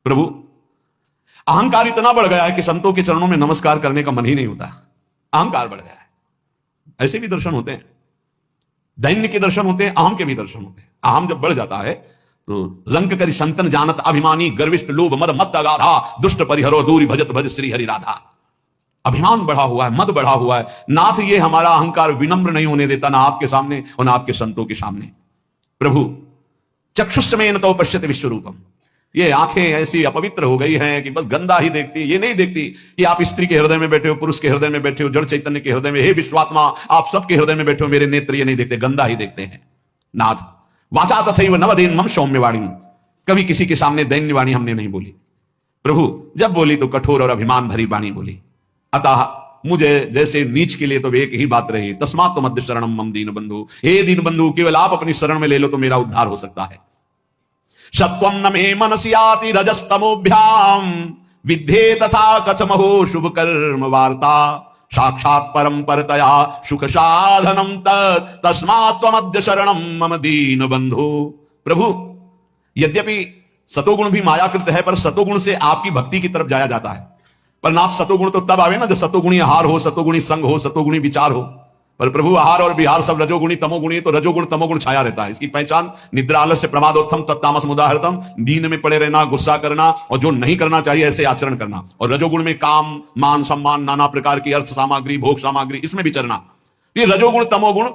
प्रभु, अहंकार इतना बढ़ गया है कि संतों के चरणों में नमस्कार करने का मन ही नहीं होता। अहंकार बढ़ गया है। ऐसे भी दर्शन होते हैं, दैन्य के दर्शन होते हैं, अहम के भी दर्शन होते हैं। अहम जब बढ़ जाता है तो रंक करी संतन जानत अभिमानी, गर्विष्ठ लोभ मद मत अगाधा, दुष्ट परिहरो दूरी भजत भज श्री हरि राधा। अभिमान बढ़ा हुआ है, मद बढ़ा हुआ है। नाथ ये हमारा अहंकार विनम्र नहीं होने देता, ना आपके सामने और ना आपके संतों के सामने। प्रभु, चक्षुष्मेन तो पश्यति विश्वरूपम, ये आंखें ऐसी अपवित्र हो गई हैं कि बस गंदा ही देखती। ये नहीं देखती कि आप स्त्री के हृदय में बैठे हो, पुरुष के हृदय में बैठे हो, जड़ चैतन्य के हृदय में। हे विश्वात्मा, आप सबके हृदय में बैठे हो। मेरे नेत्र ये नहीं देखते, गंदा ही देखते हैं। नाथ, वाचा तथैव नवदेन मम सौम्य वाणी, कभी किसी के सामने दैन्य वाणी हमने नहीं बोली। प्रभु, जब बोली तो कठोर और अभिमान भरी वाणी बोली। अतः मुझे जैसे नीच के लिए तो एक ही बात रही, तस्मात् तो मध्य शरणम मम दीन बंधु। हे दीन बंधु, केवल आप अपनी शरण में ले लो तो मेरा उद्धार हो सकता है। सत्वं न मे मनसि याति रजस्तमोभ्याम, विद्धे तथा कथमहो शुभ कर्म वार्ता, साक्षात् परम परतया सुख साधनम तस्मात् त्वमद्य शरणम मम दीन बंधु। प्रभु, यद्यपि सतोगुण भी मायाकृत है, पर सतोगुण से आपकी भक्ति की तरफ जाया जाता है। पर नाथ, सतोगुण तो तब आवे ना जब सतोगुणी आहार हो, सतोगुणी संग हो, सतोगुणी विचार हो। पर प्रभु, आहार और विहार सब रजोगुणी तमोगुणी, तो रजोगुण तमोगुण छाया रहता है। इसकी पहचान निद्रा आलस्य प्रमादोत्थम तत्तामस मुदाहृतम, नींद में पड़े रहना, गुस्सा करना और जो नहीं करना चाहिए ऐसे आचरण करना। और रजोगुण में काम, मान, सम्मान, नाना प्रकार की अर्थ सामग्री, भोग सामग्री, इसमें भी चरना। ये रजोगुण तमोगुण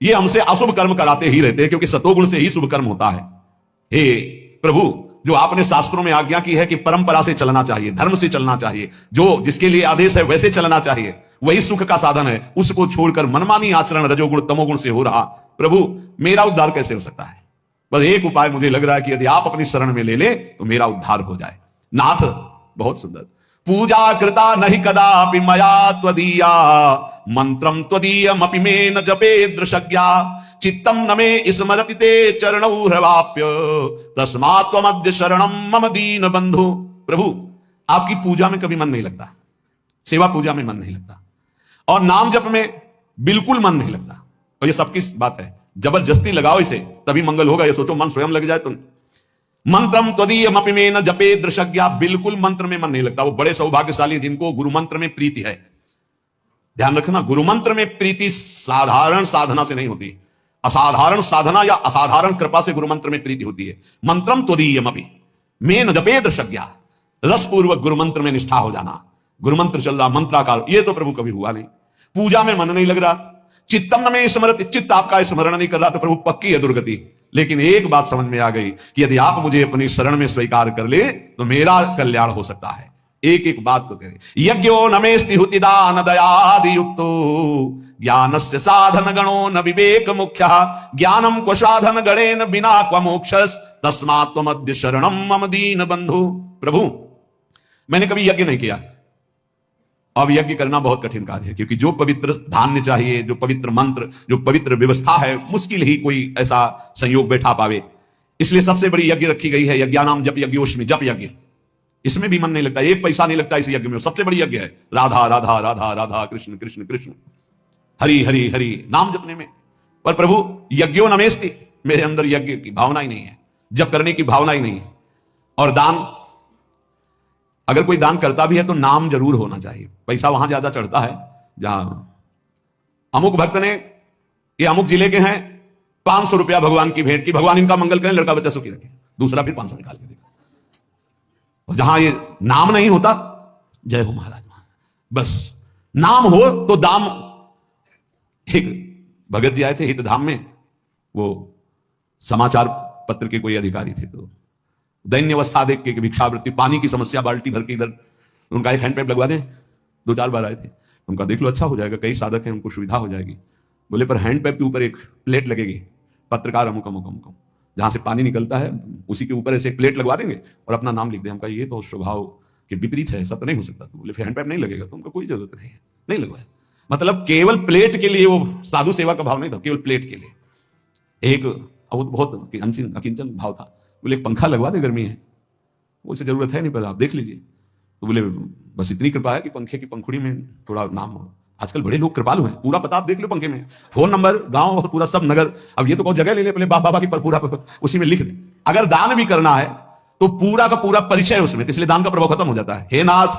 ये हमसे अशुभ कर्म कराते ही रहते हैं, क्योंकि सतोगुण से ही शुभ कर्म होता है। हे प्रभु, जो आपने शास्त्रों में आज्ञा की है कि परंपरा से चलना चाहिए, धर्म से चलना चाहिए, जो जिसके लिए आदेश है वैसे चलना चाहिए, वही सुख का साधन है, उसको छोड़कर मनमानी आचरण रजोगुण तमोगुण से हो रहा। प्रभु, मेरा उद्धार कैसे हो सकता है? बस एक उपाय मुझे लग रहा है कि यदि आप अपनी शरण में ले ले तो मेरा उद्धार हो जाए। नाथ, बहुत सुंदर। पूजा कृता नहीं कदापि मया त्वदीया, मंत्रम त्वदीयमपि मे न जपे दृशज्ञा, चित्तम न मे स्मरति ते चरणौ ह्रवाप्य, तस्मात् त्वमद्य शरणम मम दीन बंधु। प्रभु, आपकी पूजा में कभी मन नहीं लगता, सेवा पूजा में मन नहीं लगता, और नाम जप में बिल्कुल मन नहीं लगता। और ये सबकी बात है, जबरदस्ती लगाओ इसे तभी मंगल होगा। ये सोचो मन स्वयं लग जाए तो। मंत्रम त्वदीयमपि मे न जपे दृशज्ञा, बिल्कुल मंत्र में मन नहीं लगता। वो बड़े सौभाग्यशाली जिनको गुरु मंत्र में प्रीति है। ध्यान रखना, गुरु मंत्र में प्रीति साधारण साधना से नहीं होती, असाधारण साधना या असाधारण कृपा से गुरु मंत्र में प्रीति होती है। मंत्रम त्वदीयमपि मे न जपे दृशज्ञा, रसपूर्वक गुरु मंत्र में निष्ठा हो जाना। गुरु मंत्र चल रहा, मंत्राकार, ये तो प्रभु कभी हुआ नहीं। पूजा में मन नहीं लग रहा, चित्तम न मे स्मरति, चित्त आपका स्मरण नहीं कर रहा, तो प्रभु पक्की है दुर्गति। लेकिन एक बात समझ में आ गई कि यदि आप मुझे अपनी शरण में स्वीकार कर ले तो मेरा कल्याण हो सकता है। एक एक बात को करें। यज्ञो नमेस्ति हुतिदान दयादि युक्तो, ज्ञानस्य साधन गणो न विवेक मुख्य, ज्ञानम क्व साधन गणेन बिना क्व मोक्षस, तस्मात् त्वमद्य शरणम मम दीन बंधु। प्रभु, मैंने कभी यज्ञ नहीं किया। अब यज्ञ करना बहुत कठिन कार्य है, क्योंकि जो पवित्र धान्य चाहिए, जो पवित्र मंत्र, जो पवित्र व्यवस्था है, मुश्किल ही कोई ऐसा संयोग बैठा पावे। इसलिए सबसे बड़ी यज्ञ रखी गई है यज्ञानाम जप यज्ञोष्मी, जप यज्ञ। इसमें भी मन नहीं लगता, एक पैसा नहीं लगता इस यज्ञ में। सबसे बड़ी यज्ञ है राधा राधा राधा राधा, कृष्ण कृष्ण कृष्ण, हरि हरि हरि, नाम जपने में। पर प्रभु, यज्ञो नमेस्ति, मेरे अंदर यज्ञ की भावना ही नहीं है, जप करने की भावना ही नहीं है। और दान, अगर कोई दान करता भी है तो नाम जरूर होना चाहिए। पैसा वहां ज्यादा चढ़ता है जहां अमुक भक्त ने, ये अमुक जिले के हैं, 500 रुपया भगवान की भेंट की, भगवान इनका मंगल करें, लड़का बच्चा सुखी रखे। दूसरा फिर 500 निकाल के देगा। और जहां ये नाम नहीं होता, जय हो महाराज, बस नाम हो तो दाम। एक भगत जी आए थे हित धाम में, वो समाचार पत्र के कोई अधिकारी थे, तो दैन्य अवस्था देख के भिक्षावृत्ति, पानी की समस्या, बाल्टी भर के इधर, उनका एक हैंड पाइप लगवा दें। 2-4 बार आए थे, उनका देख लो अच्छा हो जाएगा, कई साधक हैं, उनको सुविधा हो जाएगी। बोले पर हैंड पाइप के ऊपर एक प्लेट लगेगी, पत्रकार अमुक अमुक अमुक, जहां से पानी निकलता है उसी के ऊपर ऐसे एक प्लेट लगवा देंगे और अपना नाम लिख दें। हमका ये तो स्वभाव के विपरीत है, ऐसा तो नहीं हो सकता। तो बोले फिर हैंड पाइप नहीं लगेगा, तो उनका कोई जरूरत नहीं है, नहीं लगवाया। मतलब केवल प्लेट के लिए, वो साधु सेवा का भाव नहीं था, केवल प्लेट के लिए। एक बहुत अकिंचन भाव था। बोले एक पंखा लगवा दे, गर्मी है। उसे जरूरत है नहीं, पर आप देख लीजिए। तो बोले बस इतनी कृपा है कि पंखे की पंखुड़ी में थोड़ा नाम हो। आजकल बड़े लोग कृपालु हैं, पूरा पता आप देख लो पंखे में, फोन नंबर, गांव, पूरा सब नगर। अब ये तो बहुत जगह ले ले, पहले बाबा की पर पूरा उसी में लिख दे। अगर दान भी करना है तो पूरा का पूरा परिचय उसमें, तो इसलिए दान का प्रभाव खत्म हो जाता है। हे नाथ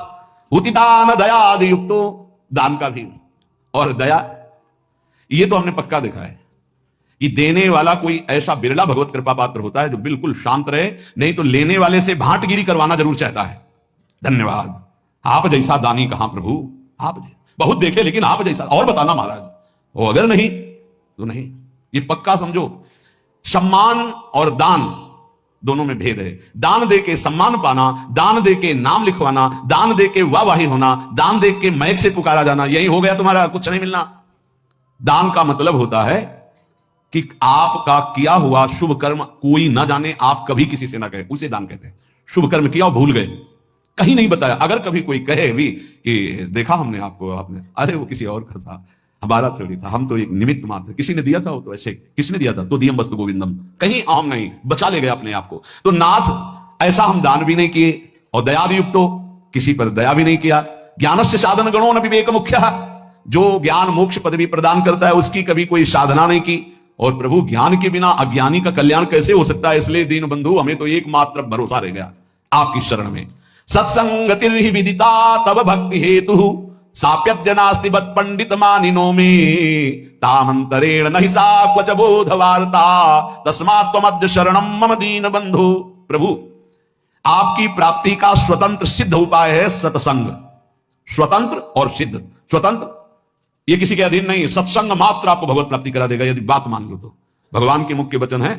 उति दान दयादि युक्तो, दान का भी और दया, ये तो हमने पक्का देखा है कि देने वाला कोई ऐसा बिरला भगवत कृपा पात्र होता है जो बिल्कुल शांत रहे, नहीं तो लेने वाले से भांटगिरी करवाना जरूर चाहता है। धन्यवाद, आप जैसा दानी कहां प्रभु, आप बहुत देखे लेकिन आप जैसा और बताना महाराज, वो अगर नहीं तो नहीं। ये पक्का समझो, सम्मान और दान दोनों में भेद है। दान दे के सम्मान पाना, दान दे के नाम लिखवाना, दान दे के वाहवाही होना, दान दे के मैक से पुकारा जाना, यही हो गया तुम्हारा, कुछ नहीं मिलना। दान का मतलब होता है कि आपका किया हुआ शुभ कर्म कोई ना जाने, आप कभी किसी से ना कहे, उसे दान कहते हैं। शुभ कर्म किया और भूल गए, कहीं नहीं बताया, अगर कभी कोई कहे भी कि देखा हमने आपको, आपने, अरे वो किसी और का था, हमारा थोड़ी था, हम तो एक निमित्त मात्र, किसी ने दिया था, वो तो ऐसे किसने दिया था, तो दियम वस्तु गोविंदम, कहीं आम नहीं, बचा ले गए अपने आप को। तो नाथ ऐसा हम दान भी नहीं किए, और दयादि युक्त तो किसी पर दया भी नहीं किया। ज्ञानस्य साधन गणो न विवेक मुख्य, जो ज्ञान मोक्ष पदवी प्रदान करता है उसकी कभी कोई साधना नहीं की। और प्रभु ज्ञान के बिना अज्ञानी का कल्याण कैसे हो सकता है, इसलिए दीन बंधु हमें तो एकमात्र भरोसा रह गया आपकी शरण में। सत्संगतिर्हि विदिता तब भक्ति हेतु, साप्यद्य नास्ति बत पंडित मानिनो में, तामंतरेण नहि सा क्वच बोध वार्ता, तस्मात् त्वमद्य शरणम मम दीन बंधु। प्रभु आपकी प्राप्ति का स्वतंत्र सिद्ध उपाय है सत्संग, स्वतंत्र और सिद्ध। स्वतंत्र ये किसी के अधीन नहीं, सत्संग मात्र आपको भगवत प्राप्ति करा देगा, यदि बात मान लो तो। भगवान के मुख्य वचन है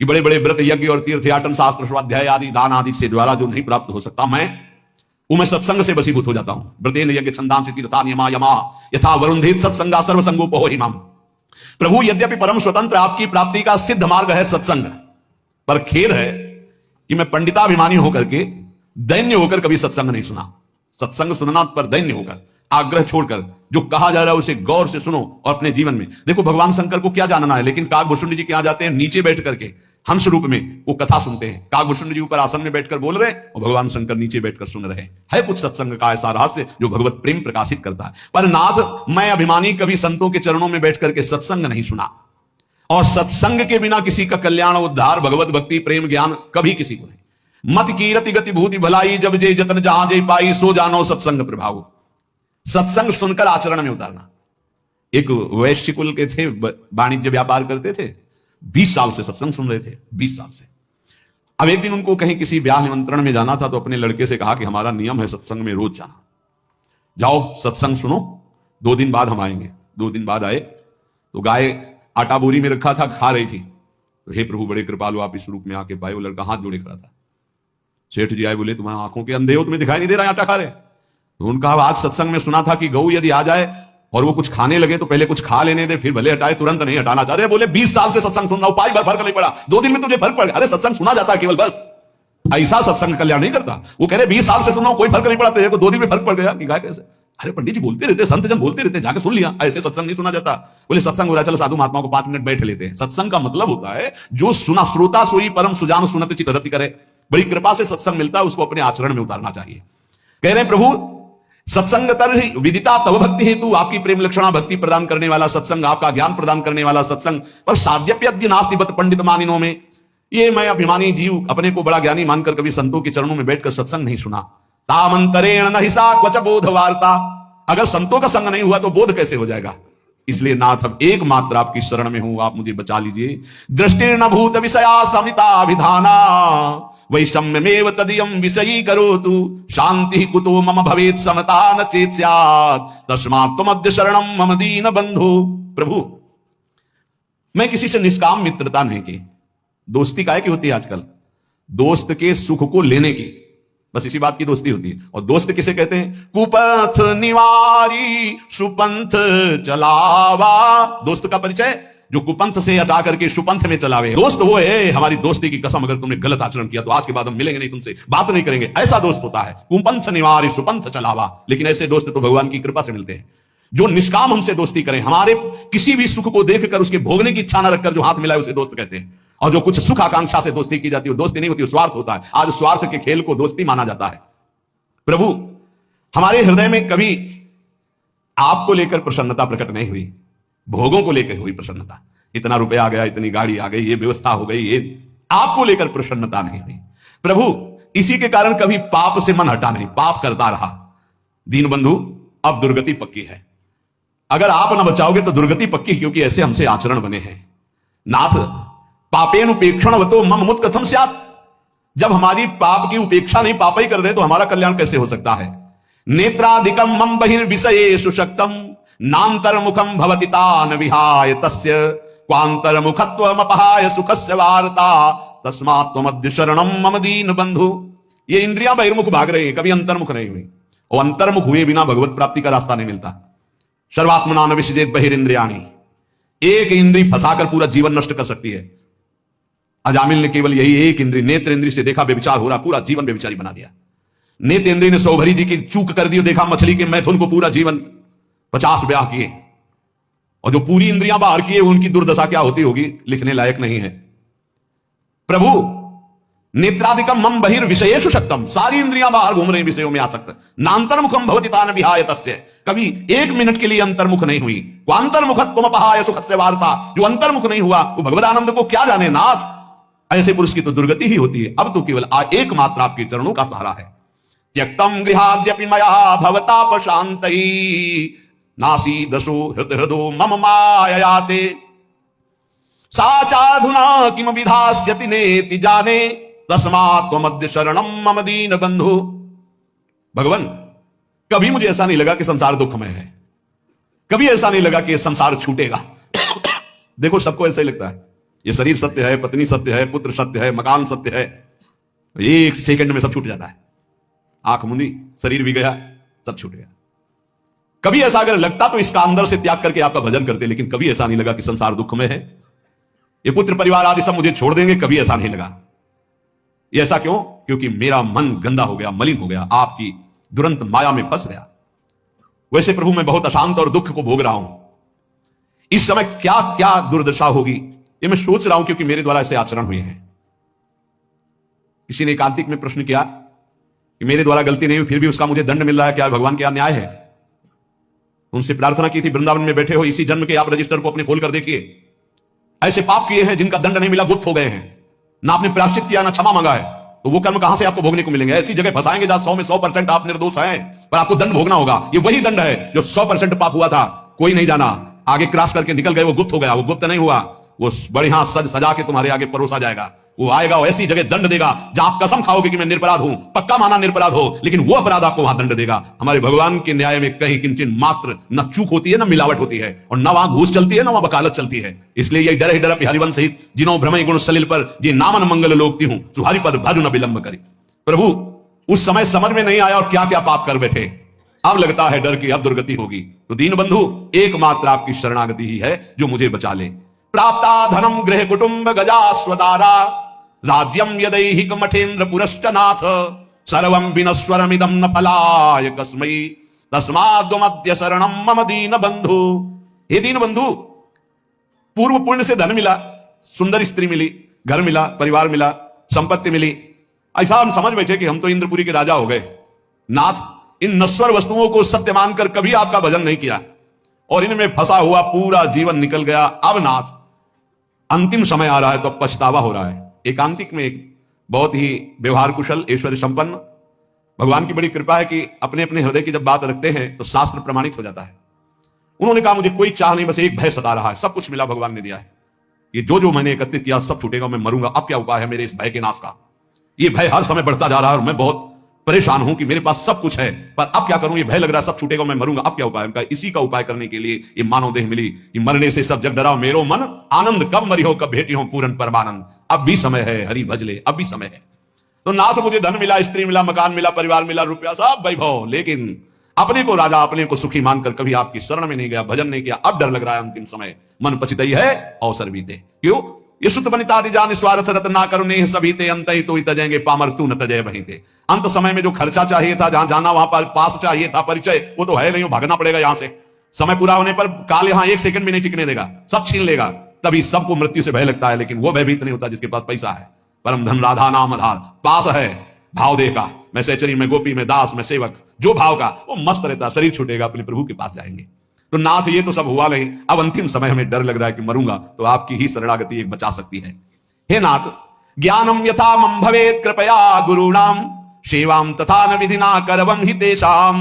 कि बड़े बड़े व्रत यज्ञ और तीर्थयाटन शास्त्र स्वाध्याय आदि दान आदि से द्वारा जो नहीं प्राप्त हो सकता, मैं सत्संग से वशीभूत हो जाता हूं। व्रतेन यज्ञ छंदांसि तीर्थानि यमा यमा यथा वरुणधीत सत्संगा सर्वसंगोपहो इमाम। प्रभु यद्यपि परम स्वतंत्र आपकी प्राप्ति का सिद्ध मार्ग है सत्संग, पर खेद है कि मैं पंडिताभिमानी होकर के, दैन्य होकर कभी सत्संग नहीं सुना। सत्संग सुनना पर दैन्य होकर, आग्रह छोड़कर, जो कहा जा रहा है उसे गौर से सुनो और अपने जीवन में देखो। भगवान शंकर को क्या जानना है, लेकिन काकभूषुंड जी के यहां जाते हैं, नीचे बैठ करके हंस रूप में वो कथा सुनते हैं। काकभूषुंड जी ऊपर आसन में बैठकर बोल रहे और भगवान शंकर नीचे बैठकर सुन रहे हैं। है कुछ सत्संग का ऐसा रहस्य जो भगवत प्रेम प्रकाशित करता है। पर नाथ मैं अभिमानी कभी संतों के चरणों में बैठ करके सत्संग नहीं सुना, और सत्संग के बिना किसी का कल्याण उद्धार भगवत भक्ति प्रेम ज्ञान कभी किसी को नहीं। मत कीरति गति भूति भलाई, जब जे जतन जहां जे पाई, सो जानो सत्संग प्रभाव। सत्संग सुनकर आचरण में उतारना। एक वैश्य कुल के थे, वाणिज्य व्यापार करते थे, 20 साल से सत्संग सुन रहे थे, 20 साल से। अब एक दिन उनको कहीं किसी ब्याह निमंत्रण में जाना था, तो अपने लड़के से कहा कि हमारा नियम है सत्संग में रोज जाना, जाओ सत्संग सुनो, 2 दिन बाद हम आएंगे। 2 दिन बाद आए तो गाय आटा बोरी में रखा था, खा रही थी। तो हे प्रभु बड़े कृपालु, आप इस रूप में आके पाए। वो लड़का हाथ जोड़े खड़ा था। सेठ जी आए, बोले तुम्हारी आंखों के अंधे हो, तुम्हें दिखाई नहीं दे रहा है आटा खा रहे? तो उनका आज सत्संग में सुना था कि गऊ यदि आ जाए और वो कुछ खाने लगे तो पहले कुछ खा लेने दे, फिर भले हटाए, तुरंत नहीं हटाना चाहते। बोले 20 साल से सत्संग सुन रहा हूं, पाई भर फर्क नहीं पड़ा, 2 दिन में तुझे फर्क पड़ गया। अरे सत्संग सुना जाता है केवल, बस ऐसा सत्संग कल्याण नहीं करता। वो कह रहे 20 साल से सुन रहा हूं, कोई फर्क नहीं पड़ा, तेरे को 2 दिन में फर्क पड़ गया कि गाय कैसे? अरे पंडित जी बोलते रहते, संत जन बोलते रहते, जाके सुन लिया, ऐसे सत्संग नहीं सुना जाता। बोले सत्संग हो रहा है, चलो साधु महात्मा को 5 मिनट बैठ लेते हैं। सत्संग का मतलब होता है जो सुना, श्रोता सोई परम सुजान सुनत चित्तरति करे। बड़ी कृपा से सत्संग मिलता है, उसको अपने आचरण में उतारना चाहिए। कह रहे हैं प्रभु सत्संग तरहि विदिता तव भक्ति हेतु, आपकी प्रेम लक्षणा भक्ति प्रदान करने वाला सत्संग, आपका ज्ञान प्रदान करने वाला सत्संग। पर साध्यप्यद्य नास्ति बत पंडित मानिनो में, ये मैं अभिमानी जीव अपने को बड़ा ज्ञानी मानकर कभी संतों के चरणों में बैठकर सत्संग नहीं सुना। तामंतरेण नहि सा क्वच बोध वार्ता, अगर संतों का संग नहीं हुआ तो बोध कैसे हो जाएगा? इसलिए नाथ अब एकमात्र आपकी शरण में हूं, आप मुझे बचा लीजिए। दृष्टिर्न भूत विषया समिताभिधाना, वैषम्यमेव तदियं विषयी करोतु, शांति कुतो मम भवेत् समता न चेत् स्यात्, तस्मात् त्वमद्य शरणं मम दीन बंधु। प्रभु मैं किसी से निष्काम मित्रता नहीं की। दोस्ती काहे की होती है आजकल? दोस्त के सुख को लेने की, बस इसी बात की दोस्ती होती है। और दोस्त किसे कहते हैं? कुपथ निवारी सुपंथ चलावा। दोस्त का परिचय जो कुपंथ से हटा करके सुपंथ में चलावे। दोस्त वो है, हमारी दोस्ती की कसम, अगर तुमने गलत आचरण किया तो आज के बाद हम मिलेंगे नहीं, तुमसे बात नहीं करेंगे, ऐसा दोस्त होता है। कुपंथ निवारी सुपंथ चलावा। लेकिन ऐसे दोस्त तो भगवान की कृपा से मिलते हैं, जो निष्काम हमसे दोस्ती करें, हमारे किसी भी सुख को देखकर उसके भोगने की इच्छा न रखकर जो हाथ मिलाए उसे दोस्त कहते हैं। और जो कुछ सुख आकांक्षा से दोस्ती की जाती है, दोस्ती नहीं होती, वो स्वार्थ होता है। आज स्वार्थ के खेल को दोस्ती माना जाता है। प्रभु हमारे हृदय में कभी आपको लेकर प्रसन्नता प्रकट नहीं हुई, भोगों को लेकर हुई प्रसन्नता। इतना रुपया आ गया, इतनी गाड़ी आ गई, ये व्यवस्था हो गई, ये आपको लेकर प्रसन्नता नहीं हुई। प्रभु इसी के कारण कभी पाप से मन हटा नहीं, पाप करता रहा। दीन बंधु अब दुर्गति पक्की है, अगर आप न बचाओगे तो दुर्गति पक्की, क्योंकि ऐसे हमसे आचरण बने हैं। नाथ पापेन उपेक्षण वतो मम मुत कथम स्यात्। जब हमारी पाप की उपेक्षा नहीं, पाप ही कर रहे तो हमारा कल्याण कैसे हो सकता है। नेत्राधिकम मम बहिर्विषयेषु शक्तम नान्तर्मुखम भवति तान विहाय तस्य क्वान्तर्मुखत्वमपहाय सुखस्य वार्ता तस्मात् त्वमद्य शरणम मम दीन बंधु। ये इंद्रियां बहिर्मुख भाग रही हैं, कभी अंतर्मुख नहीं हुई, और अंतर्मुख हुए बिना भगवत प्राप्ति का रास्ता नहीं मिलता। सर्वात्मना न विसृजेत बहिरिंद्रियाणि। एक इंद्री फंसाकर पूरा जीवन नष्ट कर सकती है। अजामिल ने केवल यही एक इंद्री, नेत्र इंद्री से देखा व्यभिचार हो रहा, पूरा जीवन व्यभिचारी बना दिया। नेत्र इंद्री ने सौभरी जी की चूक कर दी, देखा मछली के मैथुन को, पूरा जीवन 50 ब्याह किए। और जो पूरी इंद्रियां बाहर किए उनकी दुर्दशा क्या होती होगी, लिखने लायक नहीं है। प्रभु नेत्राधिकम मम बहिर्विषयेषु शक्तम, सारी इंद्रियां बाहर घूम रही विषयों में आसक्त। नान्तर्मुखम भवति तान विहाय तस्य, कभी एक मिनट के लिए अंतर्मुख नहीं हुई। क्वान्तर्मुखत्वमपहाय सुखस्य वार्ता, जो अंतर्मुख नहीं हुआ वो भगवद आनंद को क्या जाने। नाथ ऐसे पुरुष की तो दुर्गति ही होती है। अब तो केवल एकमात्र आपके चरणों का सहारा है। त्यक्तम गृहाद्यपि मया भवताप शांतये नासी दशो हृदो मम माययाते साचाधुना किम विधास्यति नेति जाने तस्मात् त्वमद्य शरणम मम दीन बंधु। भगवान कभी मुझे ऐसा नहीं लगा कि संसार दुखमय है, कभी ऐसा नहीं लगा कि ये संसार छूटेगा। देखो सबको ऐसा ही लगता है, ये शरीर सत्य है, पत्नी सत्य है, पुत्र सत्य है, मकान सत्य है, एक सेकंड में सब छूट जाता है। आंख मुंदी, शरीर भी गया, सब छूट गया। कभी ऐसा अगर लगता तो इसका अंदर से त्याग करके आपका भजन करते, लेकिन कभी ऐसा नहीं लगा कि संसार दुख में है, ये पुत्र परिवार आदि सब मुझे छोड़ देंगे, कभी ऐसा नहीं लगा। ये ऐसा क्यों? क्योंकि मेरा मन गंदा हो गया, मलिन हो गया, आपकी दुरंत माया में फंस गया। वैसे प्रभु मैं बहुत अशांत और दुख को भोग रहा हूं। इस समय क्या क्या दुर्दशा होगी ये मैं सोच रहा हूं, क्योंकि मेरे द्वारा ऐसे आचरण हुए हैं। किसी ने एकांतिक में प्रश्न किया कि मेरे द्वारा गलती नहीं हुई फिर भी उसका मुझे दंड मिल रहा है, क्या भगवान क्या न्याय है? उनसे प्रार्थना की थी, वृंदावन में बैठे हो, इसी जन्म के आप रजिस्टर को अपने खोल कर देखिए। ऐसे पाप किए हैं जिनका दंड नहीं मिला, गुप्त हो गए हैं, ना आपने प्रायश्चित किया, ना क्षमा मांगा है, तो वो कर्म कहां से आपको भोगने को मिलेंगे? ऐसी जगह फंसाएंगे जहां 100 में 100% आप निर्दोष हैं, पर आपको दंड भोगना होगा। ये वही दंड है जो 100% पाप हुआ था, कोई नहीं जाना, आगे क्रॉस करके निकल गए, वो गुप्त हो गया। वो गुप्त नहीं हुआ, वो बढ़िया सज सजा के तुम्हारे आगे परोसा जाएगा। वो आएगा, वो ऐसी जगह दंड देगा जहां आप कसम खाओगे कि मैं निरपराध हूं, पक्का माना निरपराध हो, लेकिन वो अपराध आपको वहां दंड देगा। हमारे भगवान के न्याय में कहीं किंचित मात्र न चूक होती है, न मिलावट होती है, और न वहां घूस चलती है, न वहां वकालत चलती है। इसलिए यही डर ही डर हरिवंश सहित जिनो भ्रमय गुण सलिल पर जी नामन मंगल लोकती हूं सुहारी पद भाजु न विलंब करी। प्रभु उस समय समझ में नहीं आया और क्या क्या पाप कर बैठे, अब लगता है डर की अब दुर्गति होगी। तो दीन बंधु एकमात्र आपकी शरणागति ही है जो मुझे बचा ले। प्राप्ता धनम गृह कुटुंब गजास्वदारा राज्यम यदैहिक मठेन्द्र पुरश्च नाथ सर्वं विनश्वरमिदं न फलाय कस्मै तस्माद्वमद्य शरणं मम दीन बंधु। हे दीन बंधु, पूर्व पुण्य से धन मिला, सुंदर स्त्री मिली, घर मिला, परिवार मिला, संपत्ति मिली, ऐसा हम समझ बैठे कि हम तो इंद्रपुरी के राजा हो गए। नाथ इन नश्वर वस्तुओं को सत्य मानकर कभी आपका भजन नहीं किया और इनमें फंसा हुआ पूरा जीवन निकल गया। अब नाथ अंतिम समय आ रहा है तो पछतावा हो रहा है। एकांतिक में एक बहुत ही व्यवहार कुशल, ऐश्वर्य संपन्न, भगवान की बड़ी कृपा है कि अपने अपने हृदय की जब बात रखते हैं तो शास्त्र प्रमाणित हो जाता है। उन्होंने कहा मुझे कोई चाह नहीं, बस एक भय सता रहा है, सब कुछ मिला भगवान ने दिया है, ये जो मैंने एकत्रित किया सब छूटेगा, मैं मरूंगा, अब क्या उपाय है मेरे इस भय के नाश का? ये भय हर समय बढ़ता जा रहा है और मैं बहुत परेशान हूं कि मेरे पास सब कुछ है पर अब क्या करूं, ये भय लग रहा है सब छूटेगा, मैं मरूंगा, अब क्या उपाय? उनका इसी का उपाय करने के लिए ये मानव देह मिली कि मरने से सब जग डरा मेरो मन आनंद, कब मरी हो कब भेटी हो पूर्ण परमानंद। अब भी समय है, हरि भजले, अब भी समय है। तो नाथ मुझे धन मिला, स्त्री मिला, मकान मिला, परिवार मिला, रुपया, सब वैभव, लेकिन अपने को राजा, अपने को सुखी मानकर कभी आपकी शरण में नहीं गया, भजन नहीं किया। अब डर लग रहा है अंतिम समय, मन पछितई है अवसर बीते। क्यों? ये सुत बनितादि जान स्वार्थ रत ना करुणे सभी ते अंत ही तो तजेंगे पामर तू न तजय वहीं ते। अंत समय में जो खर्चा चाहिए था, जहां जाना वहां पर पास चाहिए था परिचय, वो तो है नहीं, भागना पड़ेगा यहां से। समय पूरा होने पर काल यहां एक सेकंड भी नहीं टिकने देगा, सब छीन लेगा। तभी सबको मृत्यु से भय लगता है, लेकिन वो भयभीत नहीं होता जिसके पास पैसा है। परम धन राधा नाम आधार, पास है भाव दे का, मैं सहचरी में गोपी में दास में सेवक, जो भाव का वो मस्त रहता, शरीर छूटेगा, अपने प्रभु के पास जाएंगे। तो नाथ ये तो सब हुआ नहीं, अब अंतिम समय हमें डर लग रहा है कि मरूंगा, तो आपकी ही शरणागति एक बचा सकती है। हे नाथ ज्ञानम यथा मम भवेत कृपया गुरूणाम सेवाम तथा न विधिना करवम हि तेषाम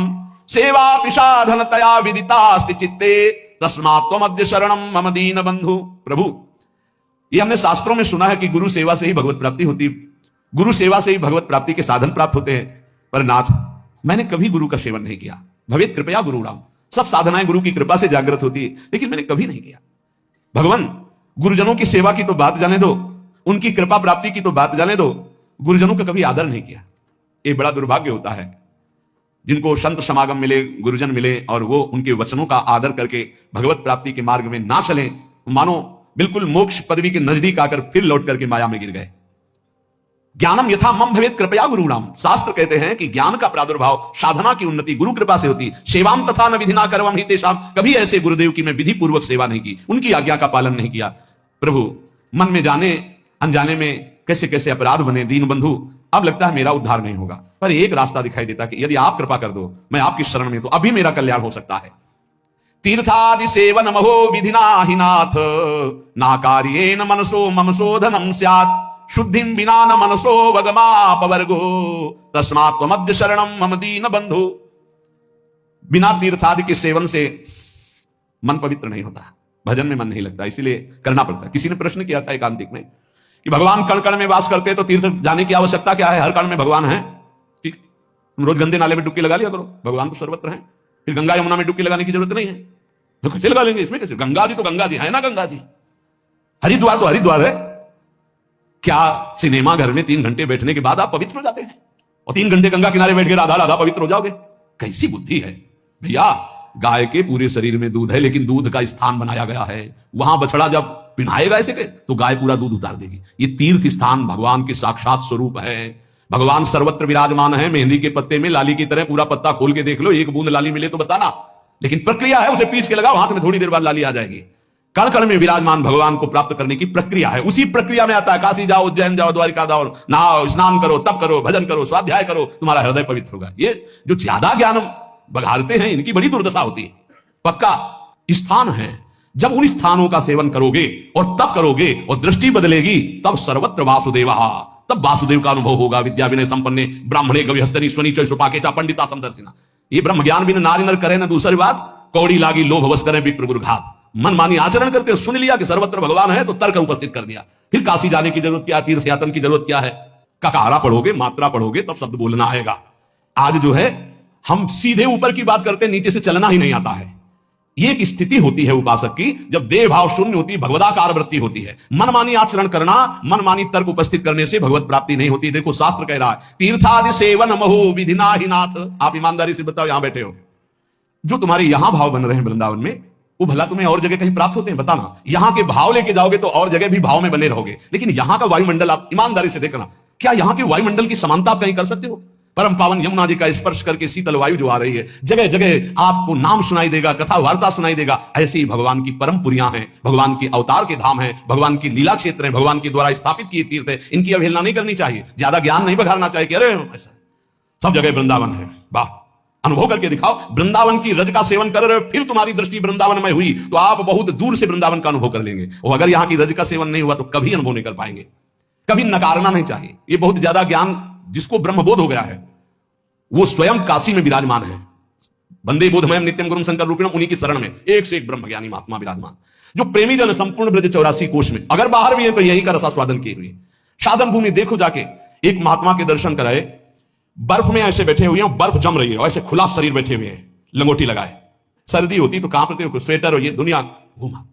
सेवा पिशाधनतया विदितास्ति चित्ते तस्मात् त्वमद्य शरणम मम दीन बंधु। प्रभु, ये हमने शास्त्रों में सुना है कि गुरु सेवा से ही भगवत प्राप्ति होती, गुरु सेवा से ही भगवत प्राप्ति के साधन प्राप्त होते हैं। पर नाथ, मैंने कभी गुरु का सेवन नहीं किया। भवेत कृपया गुरुणाम, सब साधनाएं गुरु की कृपा से जागृत होती है, लेकिन मैंने कभी नहीं किया। भगवान, गुरुजनों की सेवा की तो बात जाने दो, उनकी कृपा प्राप्ति की तो बात जाने दो, गुरुजनों का कभी आदर नहीं किया। ये बड़ा दुर्भाग्य होता है जिनको संत समागम मिले, गुरुजन मिले और वो उनके वचनों का आदर करके भगवत प्राप्ति के मार्ग में ना चले, मानो बिल्कुल मोक्ष पदवी के नजदीक आकर फिर लौट करके माया में गिर गए। ज्ञानम यथा मम भवेत कृपया गुरुणाम, शास्त्र कहते हैं कि ज्ञान का प्रादुर्भाव, साधना की उन्नति गुरु कृपा से होती। सेवाम तथा न विधिना करवम हि तेषाम, कभी ऐसे गुरुदेव की मैं विधि पूर्वक सेवा नहीं की, उनकी आज्ञा का पालन नहीं किया। प्रभु, मन में जाने अनजाने में कैसे कैसे अपराध बने दीन बंधु। अब लगता है मेरा उद्धार नहीं होगा, पर एक रास्ता दिखाई देता कि यदि आप कृपा कर दो, मैं आपकी शरण में, तो अभी मेरा कल्याण हो सकता है। तीर्थादि सेवन महो विधिना हि नाथ, ना कार्येन मनसो मम शोधनम स्यात्, शुद्धिं विना न मनसो वगमापवर्गो, तस्मात् त्वमद्य शरणम मम दीन बंधु। बिना तीर्थादि के सेवन से मन पवित्र नहीं होता, भजन में मन नहीं लगता, इसीलिए करना पड़ता है। किसी ने प्रश्न किया था एकांतिक में कि भगवान कण कण में वास करते हैं तो तीर्थ जाने की आवश्यकता क्या है, हर कण में भगवान है। ठीक, तुम रोज गंदे नाले में डुबकी लगा लिया करो, भगवान तो सर्वत्र है। फिर गंगा यमुना में डुबकी लगाने की जरूरत नहीं है, तो कैसे लगा लेंगे इसमें, कैसे? गंगा जी तो गंगा जी है ना, गंगा जी। हरिद्वार तो हरिद्वार है। क्या सिनेमा घर में 3 घंटे बैठने के बाद आप पवित्र हो जाते हैं और 3 घंटे गंगा किनारे बैठ के राधा राधा पवित्र हो जाओगे? कैसी बुद्धि है भैया। गाय के पूरे शरीर में दूध है, लेकिन दूध का स्थान बनाया गया है, वहां बछड़ा जब पिन्हाएगा ऐसे के तो गाय पूरा दूध उतार देगी। ये तीर्थ स्थान भगवान के साक्षात स्वरूप है। भगवान सर्वत्र विराजमान है। मेहंदी के पत्ते में लाली की तरह पूरा पत्ता खोल के देख लो, एक बूंद लाली मिले तो बताना, लेकिन प्रक्रिया है, उसे पीस के लगाओ हाथ में, थोड़ी देर बाद लाली आ जाएगी। कण कण में विराजमान भगवान को प्राप्त करने की प्रक्रिया है। उसी प्रक्रिया में आता है काशी जाओ, उज्जैन जाओ, द्वारिका जाओ, नहाओ, स्नान करो, तप करो, भजन करो, स्वाध्याय करो, तुम्हारा हृदय पवित्र होगा। ये जो ज्यादा ज्ञान बघारते हैं इनकी बड़ी दुर्दशा होती है। पक्का स्थान है, जब उन स्थानों का सेवन करोगे और तब करोगे और दृष्टि बदलेगी, तब सर्वत्र वासुदेव, तब वासुदेव का अनुभव होगा। विद्या विनय संपन्ने ब्राह्मणे गविहस्तनी स्वनी चौपाके चा पंडिता समदर्शिना। ये ब्रह्म ज्ञान बिन नारी नर करे ना, दूसरी बात कौड़ी लागी लोभ वश करे विप्र गुरुघात। मनमानी आचरण करते हो, सुन लिया कि सर्वत्र भगवान है तो तर्क उपस्थित कर दिया। फिर काशी जाने की जरूरत क्या, तीर्थ यात्रा की जरूरत क्या है? ककारा पढ़ोगे, मात्रा पढ़ोगे, तब शब्द बोलना आएगा। आज जो है हम सीधे ऊपर की बात करते हैं, नीचे से चलना ही नहीं आता है। ये एक स्थिति होती है उपासक की, जब देह भाव शून्य होती, भगवदाकार वृत्ति होती है। मनमानी आचरण करना, मनमानी तर्क उपस्थित करने से भगवत प्राप्ति नहीं होती। देखो शास्त्र कह रहा है तीर्थादि सेवन महो विधिना हि नाथ। आप ईमानदारी से बताओ, यहां बैठे हो, जो तुम्हारे यहां भाव बन रहे हैं वृंदावन में, वो भला तुम्हें और जगह कहीं प्राप्त होते हैं? बताना। यहां के भाव लेके जाओगे तो और जगह भी भाव में बने रहोगे, लेकिन यहां का वायुमंडल आप ईमानदारी से देखना, क्या यहां के वायुमंडल की समानता आप कहीं कर सकते हो? परम पावन यमुना जी का स्पर्श करके शीतल वायु जो आ रही है, जगह जगह आपको नाम सुनाई देगा, कथा वार्ता सुनाई देगा। ऐसे ही भगवान की परम पुरियां हैं, भगवान के अवतार के धाम हैं, भगवान की लीला क्षेत्र है, भगवान के द्वारा स्थापित किए तीर्थ है। इनकी अवहेलना नहीं करनी चाहिए, ज्यादा ज्ञान नहीं बघारना चाहिए कि अरे ऐसा सब जगह वृंदावन है। वाह, अनुभव करके दिखाओ। वृंदावन की रज का सेवन कर रहे हो, फिर तुम्हारी दृष्टि वृंदावन में हुई तो आप बहुत दूर से वृंदावन का अनुभव कर लेंगे। और अगर यहां की रज का सेवन नहीं हुआ तो कभी अनुभव नहीं कर पाएंगे। कभी नकारना नहीं चाहिए। ये बहुत ज्यादा ज्ञान जिसको ब्रह्मबोध हो गया है, वो स्वयं काशी में विराजमान है। वंदे बोधमयम नित्यम गुरुम शंकर रूपिणम, उन्हीं की शरण में एक से एक ब्रह्म ज्ञानी महात्मा विराजमान, जो प्रेमी जन संपूर्ण ब्रज 84 कोश में, अगर बाहर भी है तो यही का रसास्वादन किए हुए। साधन भूमि देखो जाके, एक महात्मा के दर्शन कराए, बर्फ में ऐसे बैठे हुए हैं, बर्फ जम रही है, ऐसे खुला शरीर बैठे हुए हैं, लंगोटी लगाए, सर्दी होती तो कांपते हो, स्वेटर और ये दुनिया घूमा।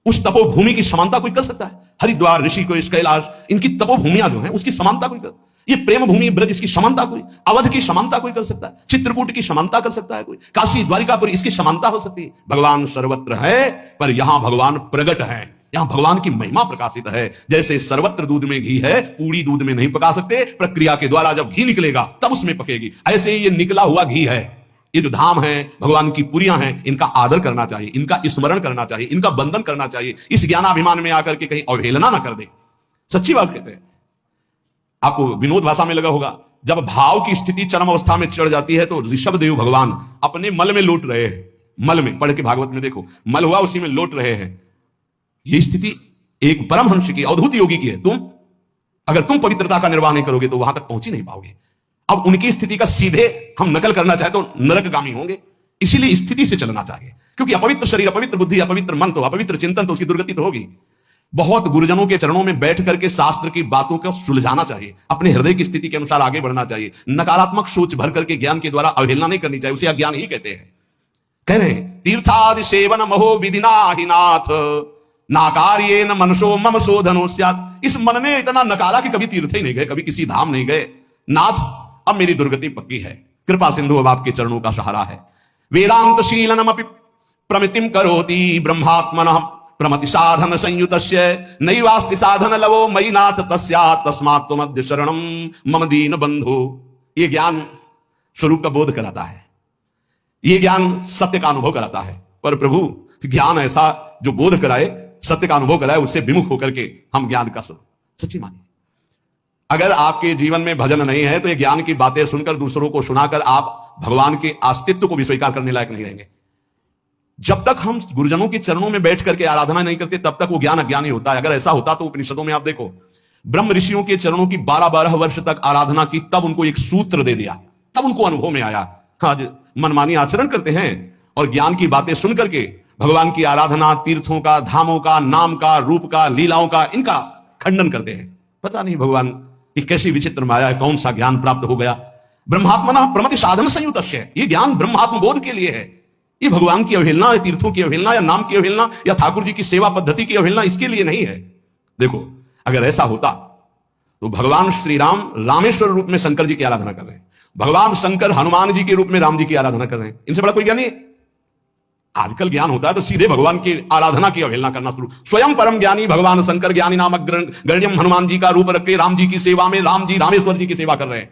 उस तपोभूमि की समानता कोई कर सकता है? हरिद्वार, ऋषिकेश, कैलाश, इनकी तपोभूमियां जो है उसकी समानता कोई कर? ये प्रेम भूमि ब्रज, इसकी समानता कोई? अवध की समानता कोई कर सकता है? चित्रकूट की समानता कर सकता है कोई? काशी द्वारिकापुरी, इसकी समानता हो सकती है? भगवान सर्वत्र है, पर यहां भगवान प्रगट है, यहां भगवान की महिमा प्रकाशित है। जैसे सर्वत्र दूध में घी है, पूरी दूध में नहीं पका सकते, प्रक्रिया के द्वारा जब घी निकलेगा तब उसमें पकेगी। ऐसे ही ये निकला हुआ घी है। ये जो धाम है, भगवान की पुरियां हैं, इनका आदर करना चाहिए, इनका स्मरण करना चाहिए, इनका बंधन करना चाहिए। इस ज्ञानाभिमान में आकर के कहीं अवहेलना ना कर दे। सच्ची बात कहते हैं। आपको विनोद भाषा में लगा होगा, जब भाव की स्थिति चरम अवस्था में चढ़ जाती है तो ऋषभ देव भगवान अपने मल में लौट रहे हैं। मल में, पढ़ के भागवत में देखो, मल हुआ उसी में लौट रहे हैं। यह स्थिति एक परमहंस की, अवधूत योगी की है। तुम अगर तुम पवित्रता का निर्वाह नहीं करोगे तो वहां तक पहुंच ही नहीं पाओगे। अब उनकी स्थिति का सीधे हम नकल करना चाहे तो नरकगामी होंगे। इसीलिए स्थिति से चलना चाहिए, क्योंकि अपवित्र शरीर, अपवित्र बुद्धि, अपवित्र मन, तो अपवित्र चिंतन, तो उसकी दुर्गति तो होगी। बहुत गुरुजनों के चरणों में बैठ करके शास्त्र की बातों को सुलझाना चाहिए, अपने हृदय की स्थिति के अनुसार आगे बढ़ना चाहिए। नकारात्मक सोच भर करके ज्ञान के द्वारा अवहेलना नहीं करनी चाहिए, उसे अज्ञान ही कहते हैं। कह रहे हैं तीर्थादि सेवन महो विधिना ही नाथ नाकार्ये न मनसो मम शोधनो स्यात्। इस मन ने इतना नकारा कि कभी तीर्थ ही नहीं गए, कभी किसी धाम नहीं गए। नाथ, अब मेरी दुर्गति पक्की है, कृपा सिंधु अब आपके चरणों का सहारा है। वेदांत शीलनमपि प्रमितिम करोति ब्रह्मात्मनः प्रमति साधन संयुतस्य नैवास्ति साधन लवो मयि नाथ तस्यात् तस्मात् त्वमद्य शरणं मम दीन बंधु। ये ज्ञान स्वरूप का बोध कराता है, ये ज्ञान सत्य का अनुभव कराता है। पर प्रभु ज्ञान ऐसा जो बोध कराए, सत्य का अनुभव कराए, उससे विमुख होकर के हम ज्ञान का सच्ची मानिए। अगर आपके जीवन में भजन नहीं है तो ये ज्ञान की बातें सुनकर, दूसरों को सुनाकर आप भगवान के अस्तित्व को भी स्वीकार करने लायक नहीं रहेंगे। जब तक हम गुरुजनों के चरणों में बैठ करके आराधना नहीं करते तब तक वो ज्ञान अज्ञान ही होता है। अगर ऐसा होता तो उपनिषदों में आप देखो, ब्रह्म ऋषियों के चरणों की 12-12 वर्ष तक आराधना की, तब उनको एक सूत्र दे दिया, तब उनको अनुभव में आया। आज मनमानी आचरण करते हैं और ज्ञान की बातें सुन करके भगवान की आराधना, तीर्थों का, धामों का, नाम का, रूप का, लीलाओं का, इनका खंडन करते हैं। पता नहीं भगवान की कैसी विचित्र माया है, कौन सा ज्ञान प्राप्त हो गया। ब्रह्मात्मना प्रमति साधन संयुतस्य, ये ज्ञान ब्रह्मात्म बोध के लिए है। ये भगवान की अवहेलना या तीर्थों की अवहेलना या नाम की अवहेलना या ठाकुर जी की सेवा पद्धति की अवहेलना इसके लिए नहीं है। देखो, अगर ऐसा होता तो भगवान श्री राम रामेश्वर रूप में शंकर जी की आराधना कर रहे हैं, भगवान शंकर हनुमान जी के रूप में राम जी की आराधना कर रहे हैं। इनसे बड़ा कोई ज्ञान नहीं है। आजकल ज्ञान होता है तो सीधे भगवान की आराधना की अवहेलना करना शुरू। स्वयं परम ज्ञानी भगवान शंकर ज्ञानी नामक गण्यम हनुमान जी का रूप रख के राम जी की सेवा में राम जी रामेश्वर जी की सेवा कर रहे हैं।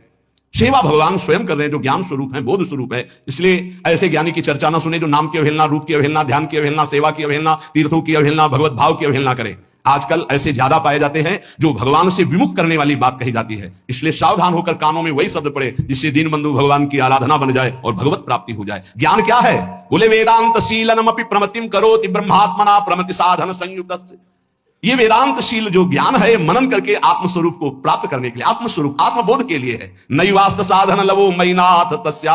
सेवा भगवान स्वयं कर रहे हैं, जो ज्ञान स्वरूप है, बोध स्वरूप है। इसलिए ऐसे ज्ञानी की चर्चा ना सुने जो नाम की अवहेलना, रूप की अवहेलना, ध्यान की अवहेलना, सेवा की अवहेलना, तीर्थों की अवहेलना, भगवत भाव की अवहेलना करे। आजकल ऐसे ज्यादा पाए जाते हैं जो भगवान से विमुख करने वाली बात कही जाती है। इसलिए सावधान होकर कानों में वही शब्द पड़े जिससे दीनबंधु भगवान की आराधना बन जाए और भगवत प्राप्ति हो जाए। ज्ञान क्या है? बोले वेदांत शीलनमपि प्रमतिम करोति ब्रह्मात्मना प्रमति साधन संयुक्त। ये वेदांत शील जो ज्ञान है, मनन करके आत्मस्वरूप को प्राप्त करने के लिए, आत्मस्वरूप आत्मबोध के लिए है। नैवास्त साधन लवो मयि नाथ तस्या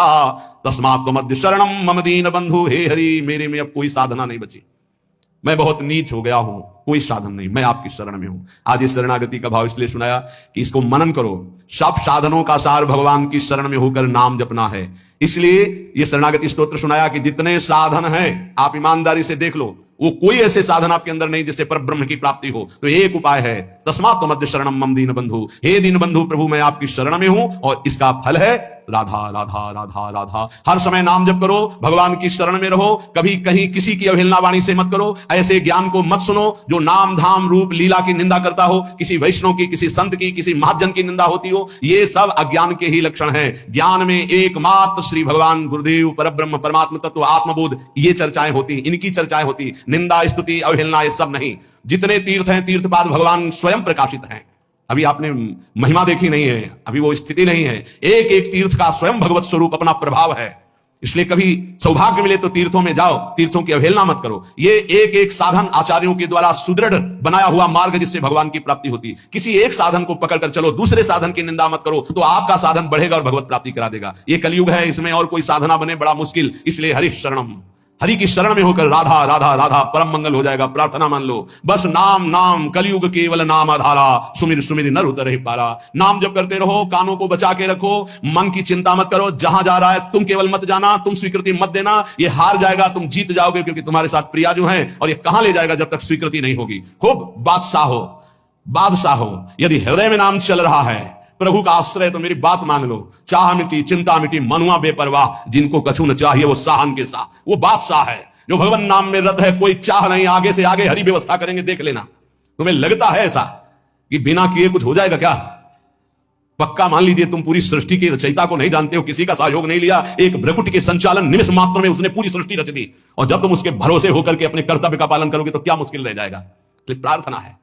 तस्मात् त्वमद्य शरणं मम दीन बंधु। हे हरि, मेरे में अब कोई साधना नहीं बची, मैं बहुत नीच हो गया हूं, कोई साधन नहीं, मैं आपकी शरण में हूं। आज इस शरणागति का भाव इसलिए सुनाया कि इसको मनन करो। सब साधनों का सार भगवान की शरण में होकर नाम जपना है। इसलिए यह शरणागति स्तोत्र सुनाया कि जितने साधन हैं आप ईमानदारी से देख लो, वो कोई ऐसे साधन आपके अंदर नहीं जिससे परब्रह्म की प्राप्ति हो। तो एक उपाय है, तस्मात् त्वमद्य शरणं मम दीन बंधु। हे दीन बंधु, प्रभु मैं आपकी शरण में हूं और इसका फल है राधा राधा राधा राधा। हर समय नाम जप करो, भगवान की शरण में रहो, कभी कहीं किसी की अवहेलना वाणी से मत करो। ऐसे ज्ञान को मत सुनो जो नाम धाम रूप लीला की निंदा करता हो, किसी वैष्णव की, किसी संत की, किसी महाजन की निंदा होती हो। ये सब अज्ञान के ही लक्षण हैं। ज्ञान में एकमात्र श्री भगवान गुरुदेव परब्रह्म परमात्म तत्व आत्मबोध, ये चर्चाएं होती, इनकी चर्चाएं होती। निंदा स्तुति अवहेलना ये सब नहीं। जितने तीर्थ हैं, तीर्थपाद भगवान स्वयं प्रकाशित हैं। अभी आपने महिमा देखी नहीं है, अभी वो स्थिति नहीं है। एक एक तीर्थ का स्वयं भगवत स्वरूप अपना प्रभाव है। इसलिए कभी सौभाग्य मिले तो तीर्थों में जाओ, तीर्थों की अवहेलना मत करो। ये एक एक साधन आचार्यों के द्वारा सुदृढ़ बनाया हुआ मार्ग जिससे भगवान की प्राप्ति होती। किसी एक साधन को पकड़कर चलो, दूसरे साधन की निंदा मत करो, तो आपका साधन बढ़ेगा और भगवत प्राप्ति करा देगा। ये कलयुग है, इसमें और कोई साधना बने बड़ा मुश्किल। इसलिए हरि शरणम, हरि की शरण में होकर राधा राधा राधा, परम मंगल हो जाएगा। प्रार्थना मान लो, बस नाम नाम कलयुग केवल नाम आधारा, सुमिर सुमिर नर उतर पारा। नाम जप करते रहो, कानों को बचा के रखो, मन की चिंता मत करो। जहां जा रहा है तुम केवल मत जाना, तुम स्वीकृति मत देना। ये हार जाएगा, तुम जीत जाओगे, क्योंकि तुम्हारे साथ प्रिया जो है, और ये कहां ले जाएगा जब तक स्वीकृति नहीं होगी। खूब बादशाह हो, बादशाह हो। यदि हृदय में नाम चल रहा है, प्रभु का आश्रय, तो मेरी बात मान लो। चाह मिटी चिंता मिटी, मनुआ बेपरवाह, जिनको कछु न चाहिए वो साहन के साह। वो बादशाह है जो भगवान नाम में रत है। कोई चाह नहीं, आगे से आगे हरि व्यवस्था करेंगे, देख लेना। तुम्हें लगता है ऐसा कि बिना किए कुछ हो जाएगा क्या? पक्का मान लीजिए, तुम पूरी सृष्टि के रचयिता को नहीं जानते हो, किसी का सहयोग नहीं लिया, एक भ्रकुटी के संचालन निमिष मात्र में उसने पूरी सृष्टि रच दी। और जब तुम उसके भरोसे होकर के अपने कर्तव्य का पालन करोगे तो क्या मुश्किल रह जाएगा। तो प्रार्थना है,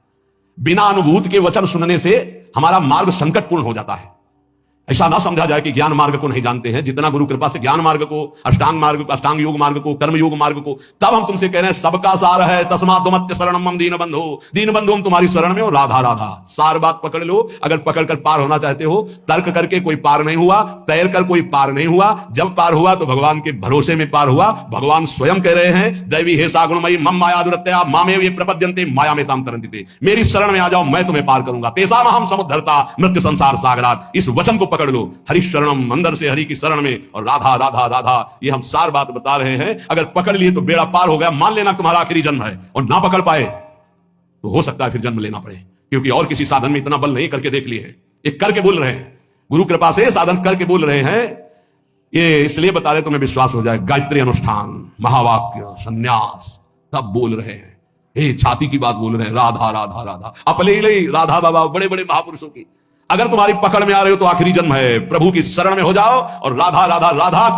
बिना अनुभूत के वचन सुनने से हमारा मार्ग संकटपूर्ण हो जाता है। ऐसा ना समझा जाए कि ज्ञान मार्ग को नहीं जानते हैं। जितना गुरु कृपा से ज्ञान मार्ग को, अष्टांग मार्ग को, अष्टांग योग मार्ग को, कर्म योग मार्ग को, तब हम तुमसे कह रहे हैं सबका सार है। तस्मात् त्वमत्य शरणम मम दीन बंधु, दीन बंधु हम तुम्हारी शरण में हो। राधा राधा सार बात पकड़ लो। अगर पकड़कर पार होना चाहते हो, तर्क करके कोई पार नहीं हुआ, तैर कर कोई पार नहीं हुआ। जब पार हुआ तो भगवान के भरोसे में पार हुआ। भगवान स्वयं कह रहे हैं, दैवी हे सागुणमयी मम माया दुरत्या मामेव ये प्रपद्यन्ते माया में ताम तरन्ति। मेरी शरण में आ जाओ, मैं तुम्हें पार करूंगा। तेसाम अहम समुद्धर्ता मृत्यु संसार सागरात। इस वचन को पकड़ लो, हरि शरणम, अंदर से हरि की शरण में, और राधा राधा राधा। ये हम सार बात बता रहे हैं। अगर पकड़ लिए तो बेड़ा पार हो गया। मान लेना तुम्हारा आखिरी जन्म है, और ना पकड़ पाए तो हो सकता है फिर जन्म लेना पड़े, क्योंकि और किसी साधन में इतना बल नहीं। करके देख लिए हैं, ये करके बोल रहे हैं, गुरु कृपा से साधन करके बोल रहे हैं। ये इसलिए बता रहे तुम्हें विश्वास हो जाए। गायत्री अनुष्ठान, महावाक्य, संन्यास, तब बोल रहे हैं। ये छाती की बात बोल रहे हैं, राधा राधा राधा। अपने राधा बाबा, बड़े बड़े महापुरुषों की। अगर तुम्हारी पकड़ में आ रहे हो तो आखिरी जन्म है। प्रभु की शरण में हो जाओ और राधा राधा राधा